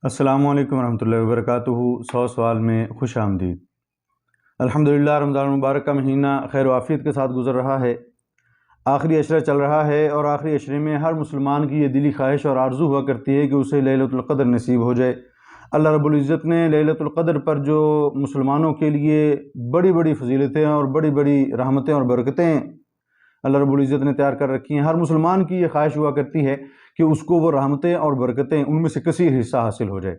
السلام علیکم ورحمۃ اللہ وبرکاتہ۔ 100 سوال میں خوش آمدید۔ الحمدللہ رمضان المبارک کا مہینہ خیر و عافیت کے ساتھ گزر رہا ہے، آخری عشرہ چل رہا ہے، اور آخری عشرے میں ہر مسلمان کی یہ دلی خواہش اور آرزو ہوا کرتی ہے کہ اسے لیلۃ القدر نصیب ہو جائے۔ اللہ رب العزت نے لیلۃ القدر پر جو مسلمانوں کے لیے بڑی بڑی فضیلتیں اور بڑی بڑی رحمتیں اور برکتیں اللہ رب العزت نے تیار کر رکھی ہیں، ہر مسلمان کی یہ خواہش ہوا کرتی ہے کہ اس کو وہ رحمتیں اور برکتیں ان میں سے کثیر حصہ حاصل ہو جائے۔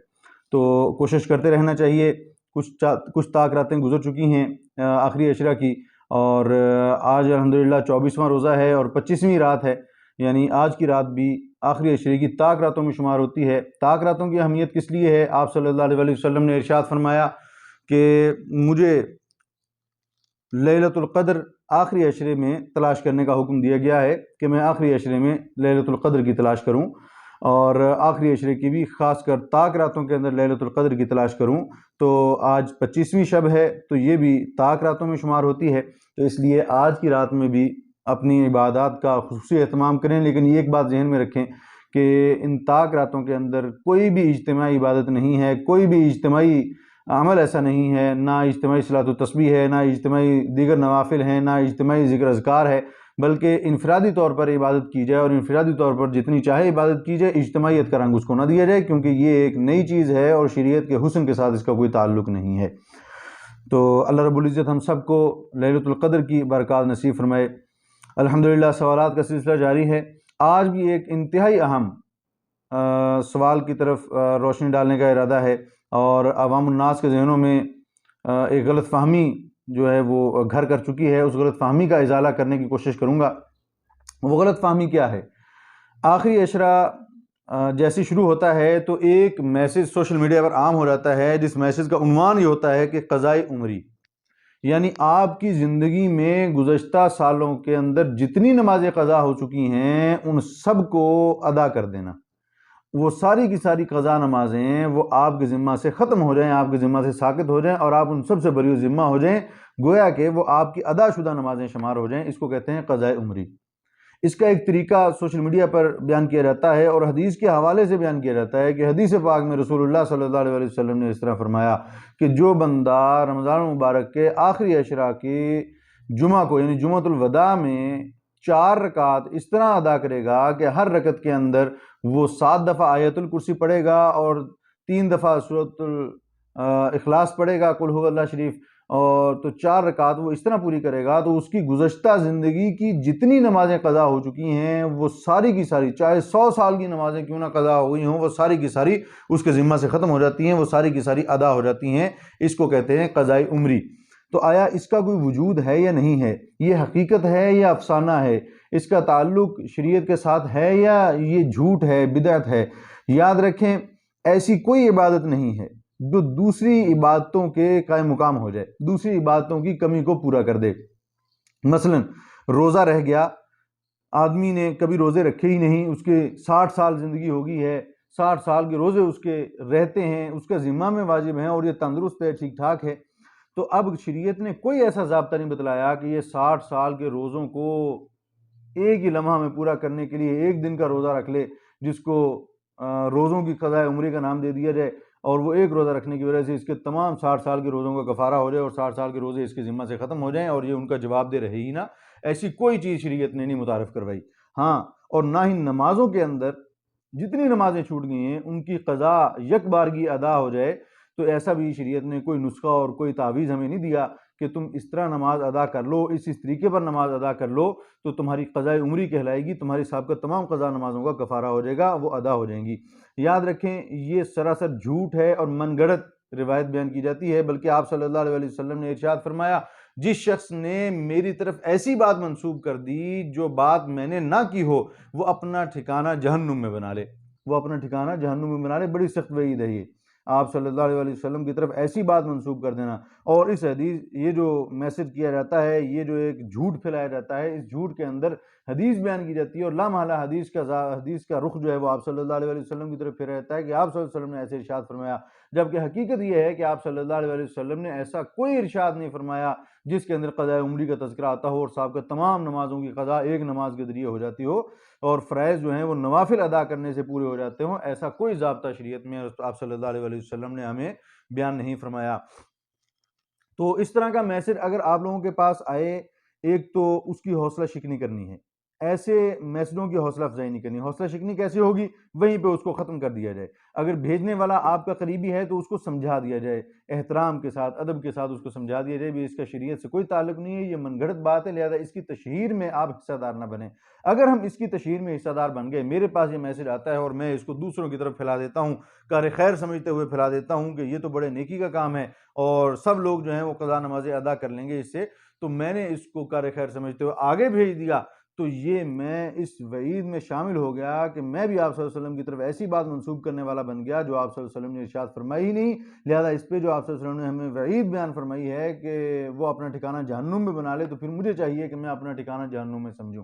تو کوشش کرتے رہنا چاہیے۔ کچھ طاق راتیں گزر چکی ہیں آخری عشرہ کی، اور آج الحمدللہ 24واں روزہ ہے اور 25ویں رات ہے، یعنی آج کی رات بھی آخری عشرے کی طاق راتوں میں شمار ہوتی ہے۔ طاق راتوں کی اہمیت کس لیے ہے؟ آپ صلی اللہ علیہ وسلم نے ارشاد فرمایا کہ مجھے لیلۃ القدر آخری عشرے میں تلاش کرنے کا حکم دیا گیا ہے کہ میں آخری عشرے میں لیلۃ القدر کی تلاش کروں، اور آخری عشرے کی بھی خاص کر طاق راتوں کے اندر لیلۃ القدر کی تلاش کروں۔ تو آج 25ویں شب ہے، تو یہ بھی طاق راتوں میں شمار ہوتی ہے، تو اس لیے آج کی رات میں بھی اپنی عبادات کا خصوصی اہتمام کریں۔ لیکن یہ ایک بات ذہن میں رکھیں کہ ان طاق راتوں کے اندر کوئی بھی اجتماعی عبادت نہیں ہے، کوئی بھی اجتماعی عمل ایسا نہیں ہے، نہ اجتماعی صلاۃ و تسبیح ہے، نہ اجتماعی دیگر نوافل ہیں، نہ اجتماعی ذکر اذکار ہے، بلکہ انفرادی طور پر عبادت کی جائے، اور انفرادی طور پر جتنی چاہے عبادت کی جائے، اجتماعیت کا رنگ اس کو نہ دیا جائے، کیونکہ یہ ایک نئی چیز ہے اور شریعت کے حسن کے ساتھ اس کا کوئی تعلق نہیں ہے۔ تو اللہ رب العزت ہم سب کو لیلۃ القدر کی برکات نصیب فرمائے۔ الحمدللہ سوالات کا سلسلہ جاری ہے۔ آج بھی ایک انتہائی اہم سوال کی طرف روشنی ڈالنے کا ارادہ ہے، اور عوام الناس کے ذہنوں میں ایک غلط فہمی جو ہے وہ گھر کر چکی ہے، اس غلط فہمی کا ازالہ کرنے کی کوشش کروں گا۔ وہ غلط فہمی کیا ہے؟ آخری عشرہ جیسے شروع ہوتا ہے تو ایک میسج سوشل میڈیا پر عام ہو جاتا ہے، جس میسج کا عنوان یہ ہوتا ہے کہ قضائے عمری، یعنی آپ کی زندگی میں گزشتہ سالوں کے اندر جتنی نمازیں قضا ہو چکی ہیں ان سب کو ادا کر دینا۔ وہ ساری کی ساری قضا نمازیں وہ آپ کے ذمہ سے ختم ہو جائیں، آپ کے ذمہ سے ساقط ہو جائیں، اور آپ ان سب سے بری ذمہ ہو جائیں، گویا کہ وہ آپ کی ادا شدہ نمازیں شمار ہو جائیں۔ اس کو کہتے ہیں قضائے عمری۔ اس کا ایک طریقہ سوشل میڈیا پر بیان کیا جاتا ہے، اور حدیث کے حوالے سے بیان کیا جاتا ہے کہ حدیث پاک میں رسول اللہ صلی اللہ علیہ وسلم نے اس طرح فرمایا کہ جو بندہ رمضان المبارک کے آخری عشرہ کی جمعہ کو، یعنی جمعۃ الوداع میں 4 رکعت اس طرح ادا کرے گا کہ ہر رکعت کے اندر وہ 7 دفعہ آیت الکرسی پڑھے گا، اور 3 دفعہ سورۃ الاخلاص پڑھے گا، قل هو اللہ شریف، اور تو 4 رکعت وہ اس طرح پوری کرے گا تو اس کی گزشتہ زندگی کی جتنی نمازیں قضا ہو چکی ہیں وہ ساری کی ساری، چاہے 100 سال کی نمازیں کیوں نہ قضا ہوئی ہوں، وہ ساری کی ساری اس کے ذمہ سے ختم ہو جاتی ہیں، وہ ساری کی ساری ادا ہو جاتی ہیں۔ اس کو کہتے ہیں قضائے عمری۔ تو آیا اس کا کوئی وجود ہے یا نہیں ہے؟ یہ حقیقت ہے یا افسانہ ہے؟ اس کا تعلق شریعت کے ساتھ ہے یا یہ جھوٹ ہے، بدعت ہے؟ یاد رکھیں، ایسی کوئی عبادت نہیں ہے جو دوسری عبادتوں کے قائم مقام ہو جائے، دوسری عبادتوں کی کمی کو پورا کر دے۔ مثلا روزہ رہ گیا، آدمی نے کبھی روزے رکھے ہی نہیں، اس کے 60 سال زندگی ہو گئی ہے، 60 سال کے روزے اس کے رہتے ہیں، اس کا ذمہ میں واجب ہیں، اور یہ تندرست ہے، ٹھیک ٹھاک ہے، تو اب شریعت نے کوئی ایسا ضابطہ نہیں بتلایا کہ یہ 60 سال کے روزوں کو ایک ہی لمحہ میں پورا کرنے کے لیے ایک دن کا روزہ رکھ لے، جس کو روزوں کی قضاء عمری کا نام دے دیا جائے، اور وہ ایک روزہ رکھنے کی وجہ سے اس کے تمام 60 سال کے روزوں کا کفارہ ہو جائے، اور 60 سال کے روزے اس کے ذمہ سے ختم ہو جائیں، اور یہ ان کا جواب دے رہے ہی نہ۔ ایسی کوئی چیز شریعت نے نہیں متعارف کروائی۔ ہاں، اور نہ ہی نمازوں کے اندر جتنی نمازیں چھوٹ گئی ہیں ان کی قضا یک بارگی ادا ہو جائے، تو ایسا بھی شریعت نے کوئی نسخہ اور کوئی تعویذ ہمیں نہیں دیا کہ تم اس طرح نماز ادا کر لو، اس طریقے پر نماز ادا کر لو تو تمہاری قضاء عمری کہلائے گی، تمہاری سابقہ تمام قضا نمازوں کا کفارہ ہو جائے گا، وہ ادا ہو جائیں گی۔ یاد رکھیں، یہ سراسر جھوٹ ہے اور من گھڑت روایت بیان کی جاتی ہے، بلکہ آپ صلی اللہ علیہ وسلم نے ارشاد فرمایا، جس شخص نے میری طرف ایسی بات منسوب کر دی جو بات میں نے نہ کی ہو، وہ اپنا ٹھکانہ جہنم میں بنا لے، وہ اپنا ٹھکانہ جہنم میں بنا لے۔ بڑی سخت وعید ہے یہ، آپ صلی اللہ علیہ وسلم کی طرف ایسی بات منسوب کر دینا۔ اور اس حدیث، یہ جو میسج کیا جاتا ہے، یہ جو ایک جھوٹ پھیلایا جاتا ہے، اس جھوٹ کے اندر حدیث بیان کی جاتی ہے اور لامحالہ حدیث کا رخ جو ہے وہ آپ صلی اللہ علیہ وسلم کی طرف پھر رہتا ہے کہ آپ صلی اللہ علیہ وسلم نے ایسے ارشاد فرمایا، جبکہ حقیقت یہ ہے کہ آپ صلی اللہ علیہ وسلم نے ایسا کوئی ارشاد نہیں فرمایا جس کے اندر قضاء عمری کا تذکرہ آتا ہو اور صاحب کا تمام نمازوں کی قضا ایک نماز کے ذریعے ہو جاتی ہو اور فرائض جو ہیں وہ نوافل ادا کرنے سے پورے ہو جاتے ہوں۔ ایسا کوئی ضابطہ شریعت میں آپ صلی اللہ علیہ وسلم نے ہمیں بیان نہیں فرمایا۔ تو اس طرح کا میسج اگر آپ لوگوں کے پاس آئے، ایک تو اس کی حوصلہ شکنی کرنی ہے، ایسے میسجوں کی حوصلہ افزائی نہیں کرنی۔ حوصلہ شکنی کیسے ہوگی؟ وہیں پہ اس کو ختم کر دیا جائے۔ اگر بھیجنے والا آپ کا قریبی ہے تو اس کو سمجھا دیا جائے، احترام کے ساتھ، ادب کے ساتھ اس کو سمجھا دیا جائے بھی اس کا شریعت سے کوئی تعلق نہیں ہے، یہ من گھڑت بات ہے، لہذا اس کی تشہیر میں آپ حصہ دار نہ بنیں۔ اگر ہم اس کی تشہیر میں حصہ دار بن گئے، میرے پاس یہ میسج آتا ہے اور میں اس کو دوسروں کی طرف پھیلا دیتا ہوں، کار خیر سمجھتے ہوئے پھیلا دیتا ہوں کہ یہ تو بڑے نیکی کا کام ہے اور سب لوگ جو ہیں وہ قضا نمازیں ادا کر لیں گے اس سے، تو میں نے اس کو کار خیر سمجھتے ہوئے آگے بھیج دیا، تو یہ میں اس وعید میں شامل ہو گیا کہ میں بھی آپ صلی اللہ علیہ وسلم کی طرف ایسی بات منسوب کرنے والا بن گیا جو آپ صلی اللہ علیہ وسلم نے ارشاد فرمائی ہی نہیں، لہذا اس پہ جو آپ صلی اللہ علیہ وسلم نے ہمیں وعید بیان فرمائی ہے کہ وہ اپنا ٹھکانہ جہنم میں بنا لے، تو پھر مجھے چاہیے کہ میں اپنا ٹھکانہ جہنم میں سمجھوں۔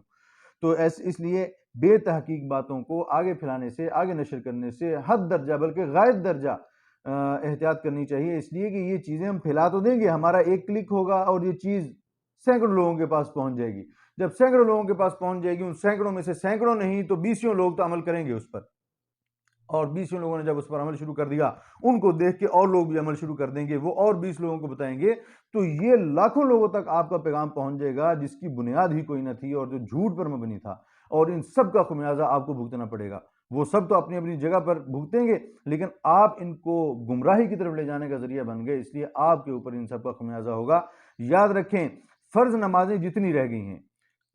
تو اس لیے بے تحقیق باتوں کو آگے پھیلانے سے، آگے نشر کرنے سے حد درجہ بلکہ غائب درجہ احتیاط کرنی چاہیے، اس لیے کہ یہ چیزیں ہم پھیلا تو دیں گے، ہمارا ایک کلک ہوگا اور یہ چیز سینکڑوں لوگوں کے پاس پہنچ جائے گی۔ جب سینکڑوں لوگوں کے پاس پہنچ جائے گی، ان سینکڑوں میں سے سینکڑوں نہیں تو 20 لوگ تو عمل کریں گے اس پر، اور 20 لوگوں نے جب اس پر عمل شروع کر دیا، ان کو دیکھ کے اور لوگ بھی عمل شروع کر دیں گے، وہ اور 20 لوگوں کو بتائیں گے، تو یہ لاکھوں لوگوں تک آپ کا پیغام پہنچ جائے گا جس کی بنیاد ہی کوئی نہ تھی اور جو جھوٹ پر مبنی تھا، اور ان سب کا خمیازہ آپ کو بھگتنا پڑے گا۔ وہ سب تو اپنی اپنی جگہ پر بھگتیں گے، لیکن آپ ان کو گمراہی کی طرف لے جانے کا ذریعہ بن گئے، اس لیے آپ کے اوپر ان سب کا خمیازہ ہوگا۔ یاد رکھیں، فرض نمازیں جتنی رہ گئی ہیں،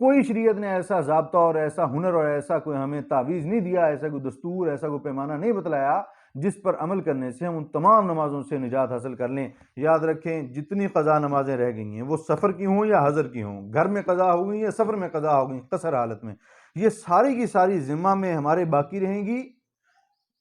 کوئی شریعت نے ایسا ضابطہ اور ایسا ہنر اور ایسا کوئی ہمیں تعویذ نہیں دیا، ایسا کوئی دستور، ایسا کوئی پیمانہ نہیں بتلایا جس پر عمل کرنے سے ہم ان تمام نمازوں سے نجات حاصل کر لیں۔ یاد رکھیں، جتنی قضا نمازیں رہ گئی ہیں، وہ سفر کی ہوں یا حضر کی ہوں، گھر میں قضا ہو گئی یا سفر میں قضا ہو گئی قصر حالت میں، یہ ساری کی ساری ذمہ میں ہمارے باقی رہیں گی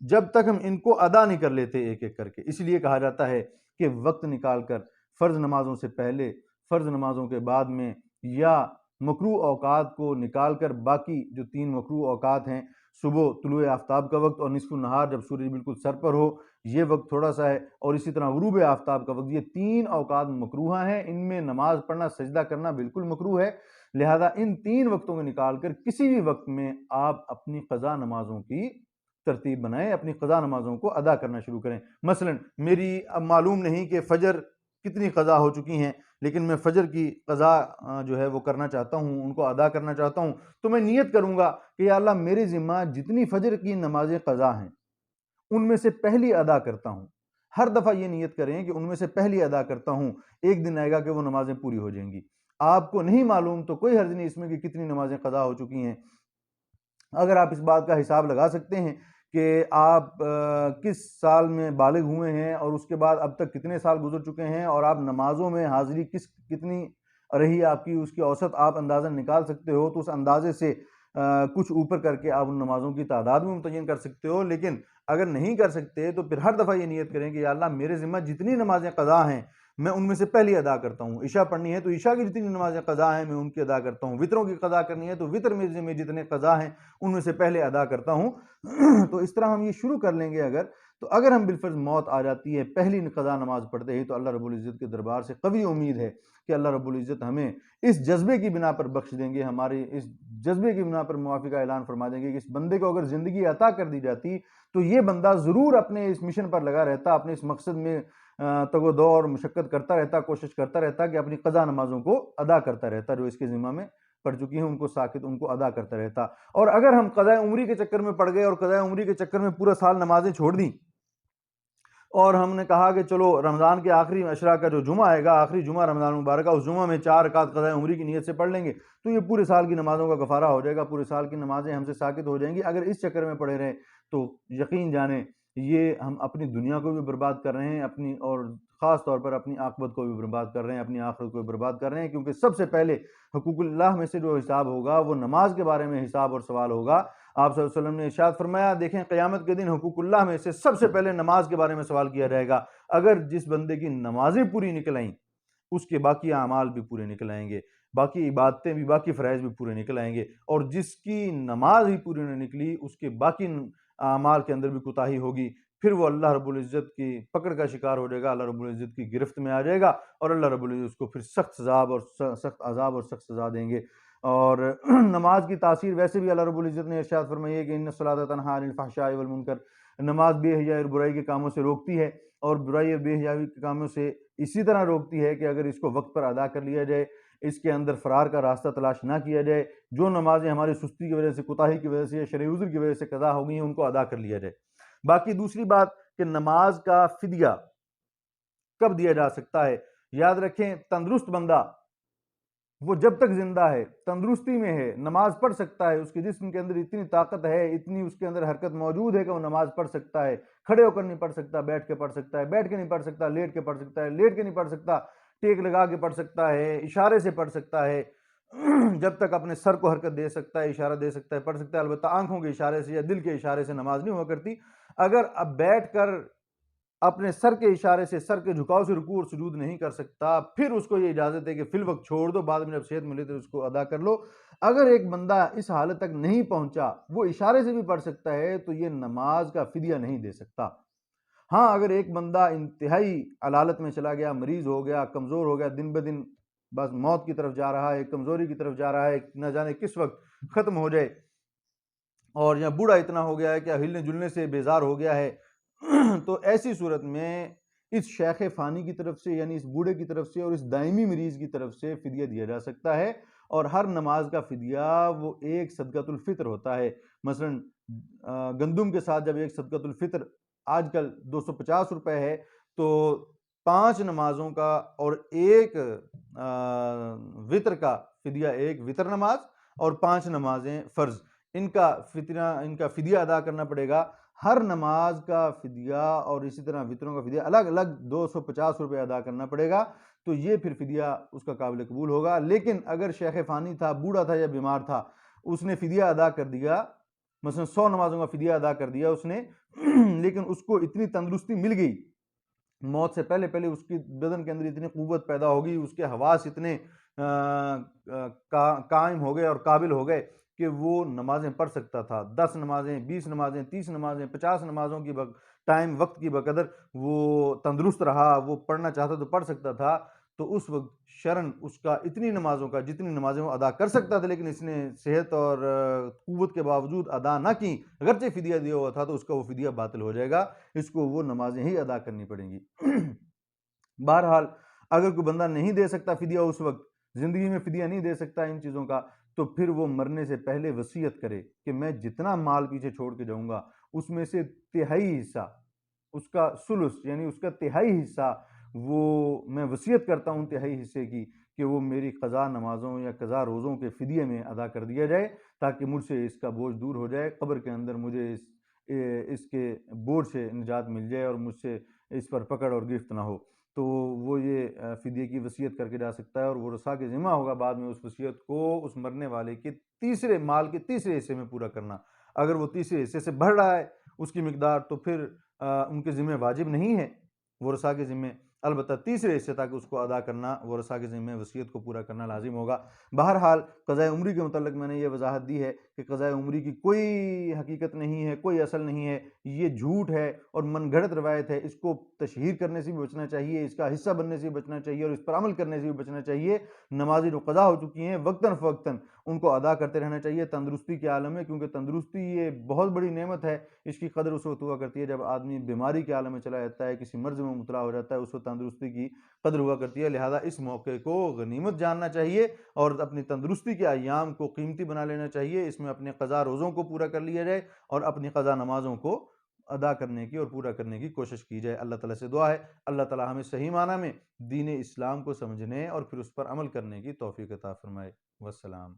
جب تک ہم ان کو ادا نہیں کر لیتے ایک ایک کر کے۔ اس لیے کہا جاتا ہے کہ وقت نکال کر فرض نمازوں سے پہلے، فرض نمازوں کے بعد میں، یا مکروہ اوقات کو نکال کر باقی جو 3 مکروہ اوقات ہیں، صبح طلوع آفتاب کا وقت اور نصف النہار جب سورج بالکل سر پر ہو، یہ وقت تھوڑا سا ہے، اور اسی طرح غروب آفتاب کا وقت، یہ 3 اوقات مکروہ ہیں، ان میں نماز پڑھنا، سجدہ کرنا بالکل مکروہ ہے۔ لہذا ان 3 وقتوں کو نکال کر کسی بھی وقت میں آپ اپنی قضا نمازوں کی ترتیب بنائیں، اپنی قضا نمازوں کو ادا کرنا شروع کریں۔ مثلا میری اب معلوم نہیں کہ فجر کتنی قضا ہو چکی ہیں، لیکن میں فجر کی قضا جو ہے وہ کرنا چاہتا ہوں، ان کو ادا کرنا چاہتا ہوں، تو میں نیت کروں گا کہ یا اللہ میرے ذمہ جتنی فجر کی نمازیں قضا ہیں ان میں سے پہلی ادا کرتا ہوں۔ ہر دفعہ یہ نیت کریں کہ ان میں سے پہلی ادا کرتا ہوں، ایک دن آئے گا کہ وہ نمازیں پوری ہو جائیں گی۔ آپ کو نہیں معلوم تو کوئی حرج نہیں اس میں کہ کتنی نمازیں قضا ہو چکی ہیں۔ اگر آپ اس بات کا حساب لگا سکتے ہیں کہ آپ کس سال میں بالغ ہوئے ہیں اور اس کے بعد اب تک کتنے سال گزر چکے ہیں، اور آپ نمازوں میں حاضری کتنی رہی آپ کی، اس کی اوسط آپ اندازہ نکال سکتے ہو، تو اس اندازے سے کچھ اوپر کر کے آپ ان نمازوں کی تعداد میں متعین کر سکتے ہو۔ لیکن اگر نہیں کر سکتے تو پھر ہر دفعہ یہ نیت کریں کہ یا اللہ میرے ذمہ جتنی نمازیں قضا ہیں میں ان میں سے پہلی ادا کرتا ہوں۔ عشاء پڑھنی ہے تو عشاء کی جتنی نمازیں قضا ہیں میں ان کی ادا کرتا ہوں، وطروں کی قضا کرنی ہے تو وطر میں جتنے قضا ہیں ان میں سے پہلے ادا کرتا ہوں۔ تو اس طرح ہم یہ شروع کر لیں گے اگر ہم بالفرض موت آ جاتی ہے پہلی قضا نماز پڑھتے ہی، تو اللہ رب العزت کے دربار سے قوی امید ہے کہ اللہ رب العزت ہمیں اس جذبے کی بنا پر بخش دیں گے، ہمارے اس جذبے کی بنا پر معافی کا اعلان فرما دیں گے کہ اس بندے کو اگر زندگی عطا کر دی جاتی تو یہ بندہ ضرور اپنے اس مشن پر لگا رہتا، اپنے اس مقصد میں تگ و دو اور مشقت کرتا رہتا، کوشش کرتا رہتا کہ اپنی قضا نمازوں کو ادا کرتا رہتا جو اس کے ذمہ میں پڑ چکی ہیں، ان کو ادا کرتا رہتا۔ اور اگر ہم قضاء عمری کے چکر میں پڑ گئے اور قضاء عمری کے چکر میں پورا سال نمازیں چھوڑ دیں، اور ہم نے کہا کہ چلو رمضان کے آخری عشرہ کا جو جمعہ آئے گا، آخری جمعہ رمضان مبارکہ، اس جمعہ میں 4 رکعت قضاء عمری کی نیت سے پڑھ لیں گے تو یہ پورے سال کی نمازوں کا کفارہ ہو جائے گا، پورے سال کی نمازیں ہم سے ساقط ہو جائیں گی۔ اگر اس چکر میں پڑے رہے تو یقین جانیں یہ ہم اپنی دنیا کو بھی برباد کر رہے ہیں، اپنی اور خاص طور پر اپنی عاقبت کو بھی برباد کر رہے ہیں، اپنی آخرت کو بھی برباد کر رہے ہیں، کیونکہ سب سے پہلے حقوق اللہ میں سے جو حساب ہوگا وہ نماز کے بارے میں حساب اور سوال ہوگا۔ آپ صلی اللہ علیہ وسلم نے ارشاد فرمایا، دیکھیں قیامت کے دن حقوق اللہ میں سے سب سے پہلے نماز کے بارے میں سوال کیا جائے گا۔ اگر جس بندے کی نمازیں پوری نکل آئیں اس کے باقی اعمال بھی پورے نکل آئیں گے۔ باقی عبادتیں بھی، باقی فرائض بھی پورے نکل آئیں گے، اور جس کی نماز ہی پوری نہ نکلی اس کے باقی اعمال کے اندر بھی کوتاہی ہوگی، پھر وہ اللہ رب العزت کی پکڑ کا شکار ہو جائے گا، اللہ رب العزت کی گرفت میں آ جائے گا، اور اللہ رب العزت اس کو پھر سخت عذاب اور سخت سزا دیں گے۔ اور نماز کی تاثیر ویسے بھی اللہ رب العزت نے ارشاد فرمائی ہے کہ ان الصلاۃ تنہی عن الفحشاء والمنکر، نماز بے حیائی اور برائی کے کاموں سے روکتی ہے، اور برائی اور بے حیائی کے کاموں سے اسی طرح روکتی ہے کہ اگر اس کو وقت پر ادا کر لیا جائے، اس کے اندر فرار کا راستہ تلاش نہ کیا جائے، جو نمازیں ہماری سستی کی وجہ سے، کوتاہی کی وجہ سے یا شرعی عذر کی وجہ سے قضا ہو گئی ہیں ان کو ادا کر لیا جائے۔ باقی دوسری بات کہ نماز کا فدیہ کب دیا جا سکتا ہے، یاد رکھیں تندرست بندہ وہ جب تک زندہ ہے، تندرستی میں ہے، نماز پڑھ سکتا ہے، اس کے جسم کے اندر اتنی طاقت ہے، اتنی اس کے اندر حرکت موجود ہے کہ وہ نماز پڑھ سکتا ہے، کھڑے ہو کر نہیں پڑھ سکتا، بیٹھ کے پڑھ سکتا ہے، بیٹھ کے نہیں پڑھ سکتا، لیٹ کے پڑھ سکتا ہے، لیٹ کے نہیں پڑھ سکتا، ٹیک لگا کے پڑھ سکتا ہے، اشارے سے پڑھ سکتا ہے، جب تک اپنے سر کو حرکت دے سکتا ہے، اشارہ دے سکتا ہے، پڑھ سکتا ہے۔ البتہ آنکھوں کے اشارے سے یا دل کے اشارے سے نماز نہیں ہوا کرتی۔ اگر اب بیٹھ کر اپنے سر کے اشارے سے، سر کے جھکاؤ سے رکوع اور سجود نہیں کر سکتا، پھر اس کو یہ اجازت ہے کہ فی الوقت چھوڑ دو، بعد میں جب صحت ملے تو اس کو ادا کر لو۔ اگر ایک بندہ اس حالت تک نہیں پہنچا، وہ اشارے سے بھی پڑھ سکتا ہے، تو یہ نماز کا فدیہ نہیں دے سکتا۔ ہاں اگر ایک بندہ انتہائی علالت میں چلا گیا، مریض ہو گیا، کمزور ہو گیا، دن بدن بس موت کی طرف جا رہا ہے، کمزوری کی طرف جا رہا ہے، نہ جانے کس وقت ختم ہو جائے، اور یا بوڑھا اتنا ہو گیا ہے کہ ہلنے جلنے سے بیزار ہو گیا ہے، تو ایسی صورت میں اس شیخ فانی کی طرف سے، یعنی اس بوڑھے کی طرف سے اور اس دائمی مریض کی طرف سے فدیہ دیا جا سکتا ہے، اور ہر نماز کا فدیہ وہ ایک صدقۃ الفطر ہوتا ہے۔ مثلا گندم کے ساتھ جب ایک صدقۃ الفطر آج کل 250 روپے ہے، تو 5 نمازوں کا اور ایک وطر کا فدیہ، ایک وطر نماز اور 5 نمازیں فرض، ان کا فدیہ ادا کرنا پڑے گا۔ ہر نماز کا فدیہ اور اسی طرح وطروں کا فدیہ الگ الگ 250 روپے ادا کرنا پڑے گا، تو یہ پھر فدیہ اس کا قابل قبول ہوگا۔ لیکن اگر شیخ فانی تھا، بوڑھا تھا یا بیمار تھا، اس نے فدیہ ادا کر دیا، مثلا 100 نمازوں کا فدیہ ادا کر دیا اس نے، لیکن اس کو اتنی تندرستی مل گئی، موت سے پہلے پہلے اس کی بدن کے اندر اتنی قوت پیدا ہوگی، اس کے حواس اتنے قائم ہو گئے اور قابل ہو گئے کہ وہ نمازیں پڑھ سکتا تھا، 10 نمازیں، 20 نمازیں، 30 نمازیں، 50 نمازوں کی ٹائم وقت کی بقدر وہ تندرست رہا، وہ پڑھنا چاہتا تو پڑھ سکتا تھا، تو اس وقت شرن اس کا اتنی نمازوں کا جتنی نمازیں وہ ادا کر سکتا تھا، لیکن اس نے صحت اور قوت کے باوجود ادا نہ کی، اگرچہ فدیہ دیا ہوا تھا، تو اس کا وہ فدیہ باطل ہو جائے گا، اس کو وہ نمازیں ہی ادا کرنی پڑیں گی۔ بہرحال اگر کوئی بندہ نہیں دے سکتا فدیہ، اس وقت زندگی میں فدیہ نہیں دے سکتا ان چیزوں کا، تو پھر وہ مرنے سے پہلے وصیت کرے کہ میں جتنا مال پیچھے چھوڑ کے جاؤں گا، اس میں سے تہائی حصہ، اس کا ثلث یعنی اس کا تہائی حصہ، وہ میں وصیت کرتا ہوں تہائی حصے کی، کہ وہ میری قضا نمازوں یا قضا روزوں کے فدیے میں ادا کر دیا جائے، تاکہ مجھ سے اس کا بوجھ دور ہو جائے، قبر کے اندر مجھے اس کے بوجھ سے نجات مل جائے اور مجھ سے اس پر پکڑ اور گرفت نہ ہو۔ تو وہ یہ فدیے کی وصیت کر کے جا سکتا ہے، اور ورثاء کے ذمہ ہوگا بعد میں اس وصیت کو اس مرنے والے کے تیسرے مال کے تیسرے حصے میں پورا کرنا۔ اگر وہ تیسرے حصے سے بڑھ رہا ہے اس کی مقدار، تو پھر ان کے ذمہ واجب نہیں ہے ورثاء کے ذمہ، البتہ تیسرے حصے تک اس کو ادا کرنا ورثاء کے ذمہ، وصیت کو پورا کرنا لازم ہوگا۔ بہرحال قضاء عمری کے متعلق میں نے یہ وضاحت دی ہے کہ قضاء عمری کی کوئی حقیقت نہیں ہے، کوئی اصل نہیں ہے، یہ جھوٹ ہے اور من گھڑت روایت ہے، اس کو تشہیر کرنے سے بھی بچنا چاہیے، اس کا حصہ بننے سے بھی بچنا چاہیے، اور اس پر عمل کرنے سے بھی بچنا چاہیے۔ نمازی جو قضا ہو چکی ہیں وقتاً فوقتاً ان کو ادا کرتے رہنا چاہیے تندرستی کے عالم میں، کیونکہ تندرستی یہ بہت بڑی نعمت ہے، اس کی قدر اس وقت ہوا کرتی ہے جب آدمی بیماری کے عالم میں چلا جاتا ہے، کسی مرض میں مبتلا ہو جاتا ہے، اس وقت تندرستی کی قدر ہوا کرتی ہے۔ لہذا اس موقع کو غنیمت جاننا چاہیے اور اپنی تندرستی کے ایام کو قیمتی بنا لینا چاہیے، اس میں اپنے قضا روزوں کو پورا کر لیا جائے اور اپنی قضا نمازوں کو ادا کرنے کی اور پورا کرنے کی کوشش کی جائے۔ اللہ تعالیٰ سے دعا ہے اللہ تعالیٰ ہمیں صحیح معنی میں دین اسلام کو سمجھنے اور پھر اس پر عمل کرنے کی توفیق عطا فرمائے۔ والسلام۔